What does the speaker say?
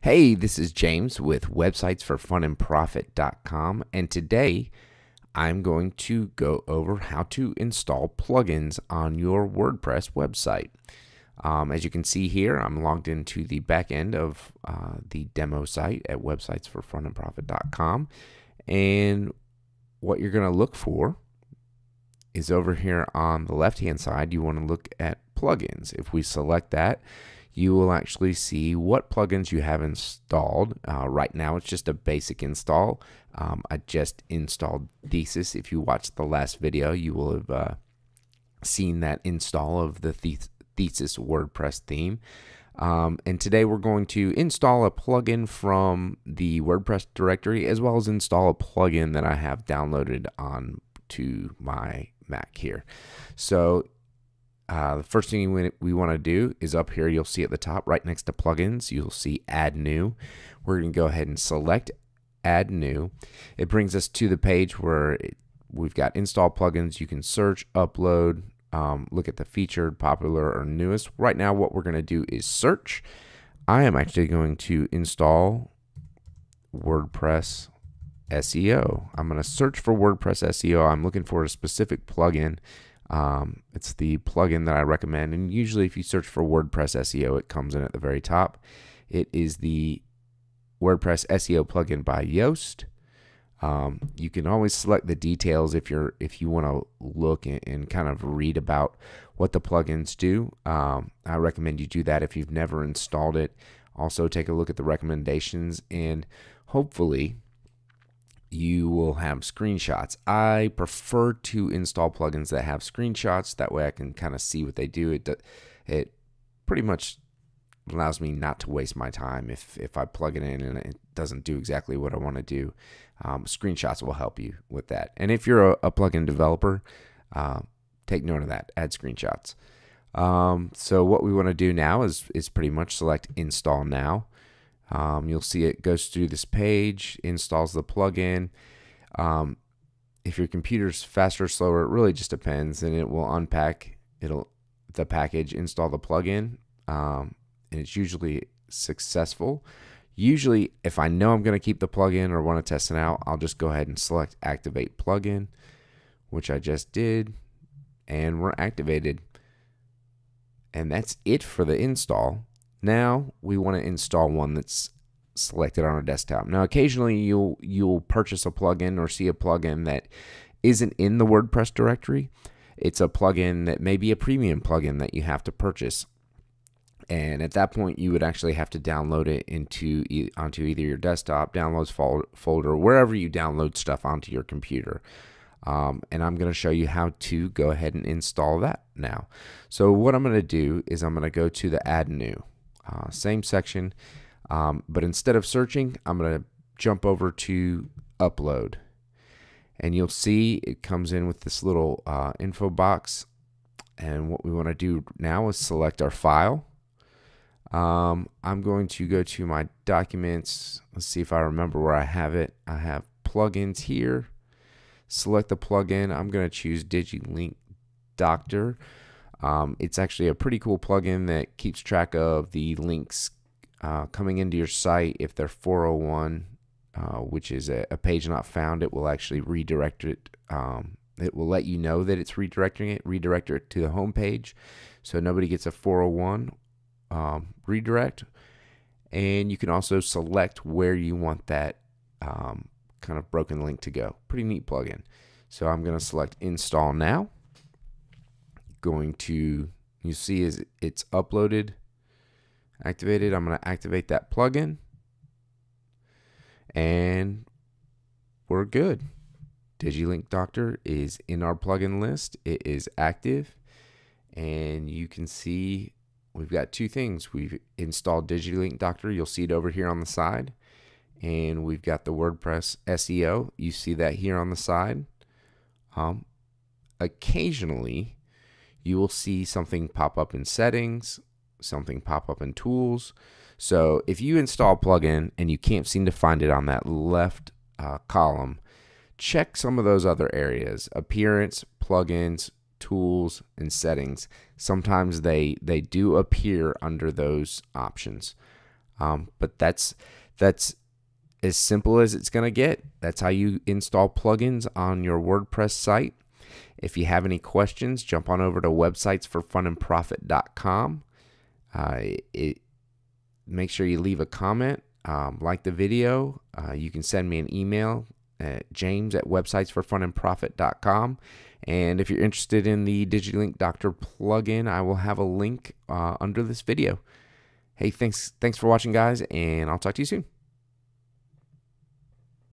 Hey, this is James with websitesforfunandprofit.com, and today I'm going to go over how to install plugins on your WordPress website. As you can see here, I'm logged into the back end of the demo site at websitesforfunandprofit.com, and what you're going to look for is over here on the left-hand side. You want to look at plugins. If we select that, you will actually see what plugins you have installed. Right now, it's just a basic install. I just installed Thesis. If you watched the last video, you will have seen that install of the Thesis WordPress theme. And today we're going to install a plugin from the WordPress directory, as well as install a plugin that I have downloaded onto my Mac here. So the first thing we want to do is up here, you'll see at the top right next to plugins, you'll see add new. We're going to go ahead and select add new. It brings us to the page where we've got install plugins. You can search, upload, look at the featured, popular, or newest. Right now what we're going to do is search. I am actually going to install WordPress SEO. I'm going to search for WordPress SEO. I'm looking for a specific plugin. It's the plugin that I recommend, and usually if you search for WordPress SEO, it comes in at the very top. It is the WordPress SEO plugin by Yoast. You can always select the details if you want to look and kind of read about what the plugins do. I recommend you do that if you've never installed it. Also, take a look at the recommendations, and hopefully you will have screenshots. I prefer to install plugins that have screenshots. That way I can kind of see what they do. It pretty much allows me not to waste my time if I plug it in and it doesn't do exactly what I want to do. Screenshots will help you with that. And if you're a plugin developer, take note of that. Add screenshots. So what we want to do now is pretty much select install now. You'll see it goes through this page, installs the plugin. If your computer's faster or slower, it really just depends, and it will unpack the package, install the plugin, and it's usually successful. Usually, if I know I'm going to keep the plugin or want to test it out, I'll just go ahead and select activate plugin, which I just did, and we're activated. And that's it for the install. Now we want to install one that's selected on our desktop. Now occasionally you'll purchase a plugin or see a plugin that isn't in the WordPress directory. It's a plugin that may be a premium plugin that you have to purchase. And at that point you would actually have to download it onto either your desktop, downloads folder, wherever you download stuff onto your computer. And I'm going to show you how to go ahead and install that now. So what I'm going to do is I'm going to go to the add new. Same section, but instead of searching, I'm going to jump over to upload, and you'll see it comes in with this little info box. And what we want to do now is select our file. I'm going to go to my documents. Let's see if I remember where I have it. I have plugins here. Select the plugin. I'm going to choose DigiLink Doctor. It's actually a pretty cool plugin that keeps track of the links coming into your site. If they're 401, which is a page not found, it will actually redirect it. It will let you know that it's redirect it to the home page, so nobody gets a 401 redirect. And you can also select where you want that kind of broken link to go. Pretty neat plugin. So I'm going to select install now. You see is it's uploaded, activated. I'm going to activate that plugin, and we're good. DigiLink Doctor is in our plugin list. It is active, and you can see we've got two things. We've installed DigiLink Doctor. You'll see it over here on the side, and we've got the WordPress SEO. You see that here on the side. Occasionally you will see something pop up in settings, something pop up in tools. So if you install a plugin and you can't seem to find it on that left column, check some of those other areas: appearance, plugins, tools, and settings. Sometimes they do appear under those options. But that's as simple as it's going to get. That's how you install plugins on your WordPress site. If you have any questions, jump on over to websitesforfunandprofit.com. Make sure you leave a comment, like the video. You can send me an email at james@websitesforfunandprofit.com. And if you're interested in the DigiLink Doctor plugin, I will have a link under this video. Hey, thanks for watching, guys, and I'll talk to you soon.